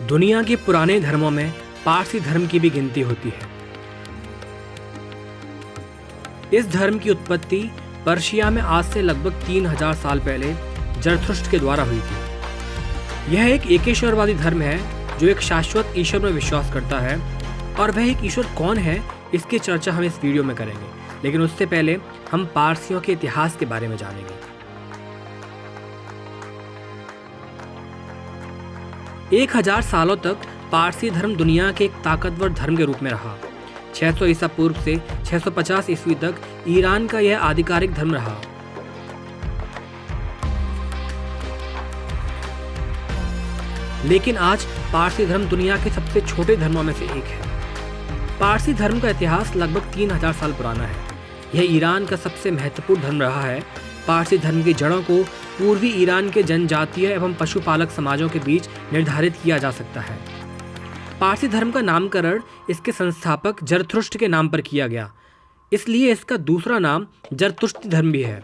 दुनिया के पुराने धर्मों में पारसी धर्म की भी गिनती होती है। इस धर्म की उत्पत्ति पर्शिया में आज से लगभग 3000 साल पहले जरथुष्ट्र के द्वारा हुई थी। यह एक एकेश्वरवादी धर्म है जो एक शाश्वत ईश्वर में विश्वास करता है, और वह एक ईश्वर कौन है इसकी चर्चा हम इस वीडियो में करेंगे। लेकिन उससे पहले हम पारसियों के इतिहास के बारे में जानेंगे। 1000 सालों तक पारसी धर्म दुनिया के एक ताकतवर धर्म के रूप में रहा। 600 ईसा पूर्व से 650 ईस्वी तक ईरान का यह आधिकारिक धर्म रहा। लेकिन आज पारसी धर्म दुनिया के सबसे छोटे धर्मों में से एक है। पारसी धर्म का इतिहास लगभग 3000 साल पुराना है। यह ईरान का सबसे महत्वपूर्ण धर्म रहा है। पारसी धर्म की जड़ों को पूर्वी ईरान के जनजातीय एवं पशुपालक समाजों के बीच निर्धारित किया जा सकता है। पारसी धर्म का नामकरण इसके संस्थापक जरथुष्ट्र के नाम पर किया गया, इसलिए इसका दूसरा नाम जरतुष्ट्री धर्म भी है।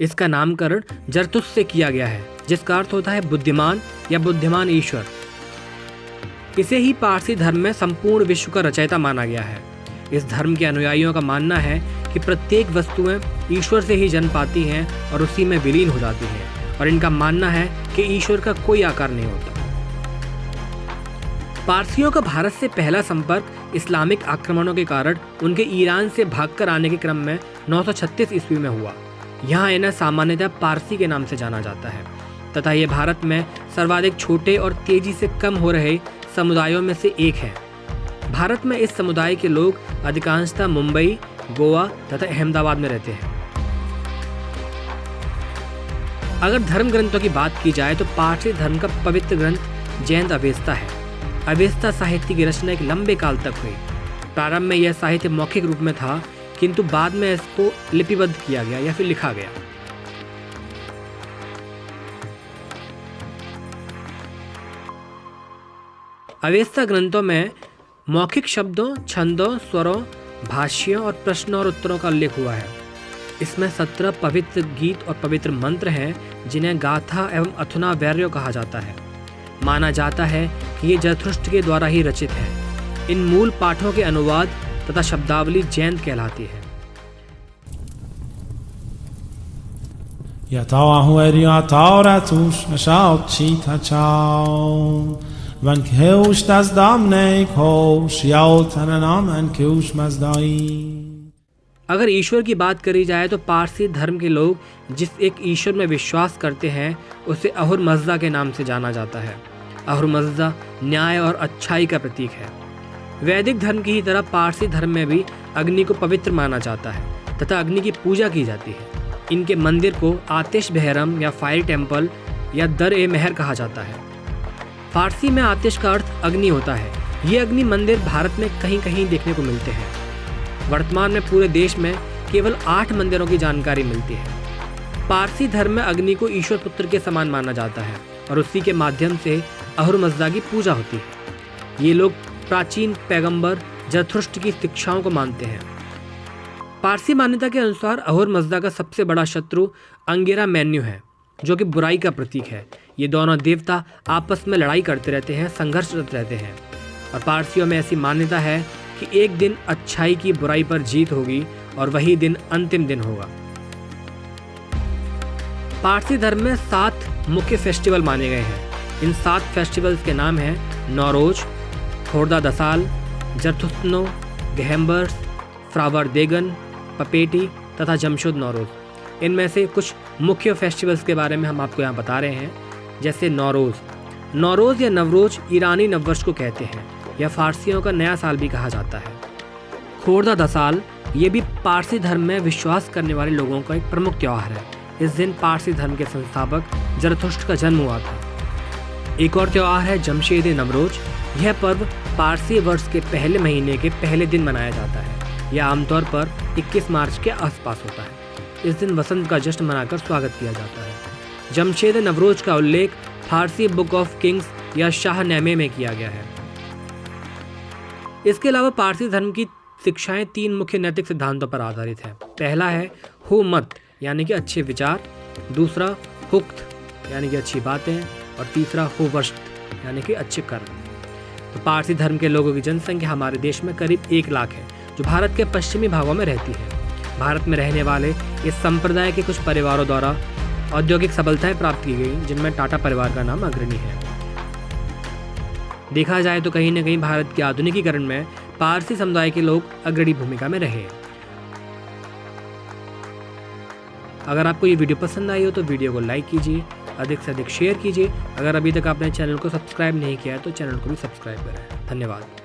इसका नामकरण जरतुस्त से किया गया है, जिसका अर्थ होता है बुद्धिमान या बुद्धिमान ईश्वर। इसे ही पारसी धर्म में संपूर्ण विश्व का रचयिता माना गया है। इस धर्म के अनुयायियों का मानना है कि प्रत्येक वस्तुएं ईश्वर से ही जन्म पाती हैं और उसी में विलीन हो जाती हैं, और इनका मानना है कि ईश्वर का कोई आकार नहीं होता। पारसियों का भारत से पहला संपर्क इस्लामिक आक्रमणों के कारण उनके ईरान से भागकर आने के क्रम में 936 ईस्वी में हुआ। यहाँ इन्हें सामान्यतः पारसी के नाम से जाना जाता है, तथा ये भारत में सर्वाधिक छोटे और तेजी से कम हो रहे समुदायों में से एक है। भारत में इस समुदाय के लोग अधिकांशतः मुंबई, गोवा तथा अहमदाबाद में रहते हैं। अगर धर्म ग्रंथों की बात की जाए तो पारसी धर्म का पवित्र ग्रंथ जैन अवेस्ता है। अवेस्ता साहित्य की रचना एक लंबे काल तक हुई। प्रारंभ में यह साहित्य मौखिक रूप में था, किंतु बाद में इसको लिपिबद्ध किया गया या फिर लिखा गया। अवेस्ता ग्रंथों में मौखिक शब्दों, छंदों, स्वरों, भाष्यों और प्रश्नों और उत्तरों का उल्लेख हुआ है। इसमें 17 पवित्र गीत और पवित्र मंत्र हैं, जिन्हें गाथा एवं अथुना वैर्यो कहा जाता है। माना जाता है कि ये जरथुष्ट्र के द्वारा ही रचित है। इन मूल पाठों के अनुवाद तथा शब्दावली जैन कहलाती है। अगर ईश्वर की बात करी जाए तो पारसी धर्म के लोग जिस एक ईश्वर में विश्वास करते हैं उसे अहुरमज़दा के नाम से जाना जाता है। अहुरमज़दा न्याय और अच्छाई का प्रतीक है। वैदिक धर्म की ही तरह पारसी धर्म में भी अग्नि को पवित्र माना जाता है तथा अग्नि की पूजा की जाती है। इनके मंदिर को आतिश बहरम या फायर टेम्पल या दर-ए-महर कहा जाता है। फारसी में आतिश का अर्थ अग्नि होता है। ये अग्नि मंदिर भारत में कहीं कहीं देखने को मिलते हैं। वर्तमान में पूरे देश में केवल 8 मंदिरों की जानकारी मिलती है। पारसी धर्म में अग्नि को ईश्वर पुत्र के समान माना जाता है और उसी के माध्यम से अहुरमज़दा की पूजा होती है। ये लोग प्राचीन पैगंबर जरथुष्ट्र की शिक्षाओं को मानते हैं। पारसी मान्यता के अनुसार अहुरमज़दा का सबसे बड़ा शत्रु अंगेरा मैन्यू है, जो कि बुराई का प्रतीक है। ये दोनों देवता आपस में लड़ाई करते रहते हैं, संघर्षरत रहते हैं, और पारसियों में ऐसी मान्यता है कि एक दिन अच्छाई की बुराई पर जीत होगी और वही दिन अंतिम दिन होगा। पारसी धर्म में 7 मुख्य फेस्टिवल माने गए हैं। इन 7 फेस्टिवल्स के नाम हैं नौरोज, खोर्दा दसाल, जरथुस्नो, गहम्बर्स, फ्रावर देगन, पपेटी तथा जमशुद नौरोज। इनमें से कुछ मुख्य फेस्टिवल्स के बारे में हम आपको यहाँ बता रहे हैं, जैसे नौरोज या नवरोज ईरानी नववर्ष को कहते हैं, या फारसियों का नया साल भी कहा जाता है। खोर्दा दसाल ये भी पारसी धर्म में विश्वास करने वाले लोगों का एक प्रमुख त्यौहार है। इस दिन पारसी धर्म के संस्थापक जरथुष्ट्र का जन्म हुआ था। एक और त्यौहार है जमशेद नवरोज। यह पर्व पारसी वर्ष के पहले महीने के पहले दिन मनाया जाता है। यह आमतौर पर 21 मार्च के आसपास होता है। इस दिन वसंत का जश्न मनाकर स्वागत किया जाता है। जमशेद नवरोज का उल्लेख फारसी बुक ऑफ किंग्स या शाहनामे में किया गया है। इसके अलावा पारसी धर्म की शिक्षाएं 3 मुख्य नैतिक सिद्धांतों पर आधारित है। पहला है हु मत यानी कि अच्छे विचार, दूसरा हुक्त यानी कि अच्छी बातें, और तीसरा हुवर्ष्त यानी कि अच्छे कर्म। तो पारसी धर्म के लोगों की जनसंख्या हमारे देश में करीब 1 लाख है, जो भारत के पश्चिमी भागों में रहती है। भारत में रहने वाले इस संप्रदाय के कुछ परिवारों द्वारा औद्योगिक सफलताएं प्राप्त की गई, जिनमें टाटा परिवार का नाम अग्रणी है। देखा जाए तो कहीं न कहीं भारत के आधुनिकीकरण में पारसी समुदाय के लोग अग्रणी भूमिका में रहे। अगर आपको ये वीडियो पसंद आई हो तो वीडियो को लाइक कीजिए, अधिक से अधिक शेयर कीजिए। अगर अभी तक आपने चैनल को सब्सक्राइब नहीं किया है तो चैनल को भी सब्सक्राइब करें। धन्यवाद।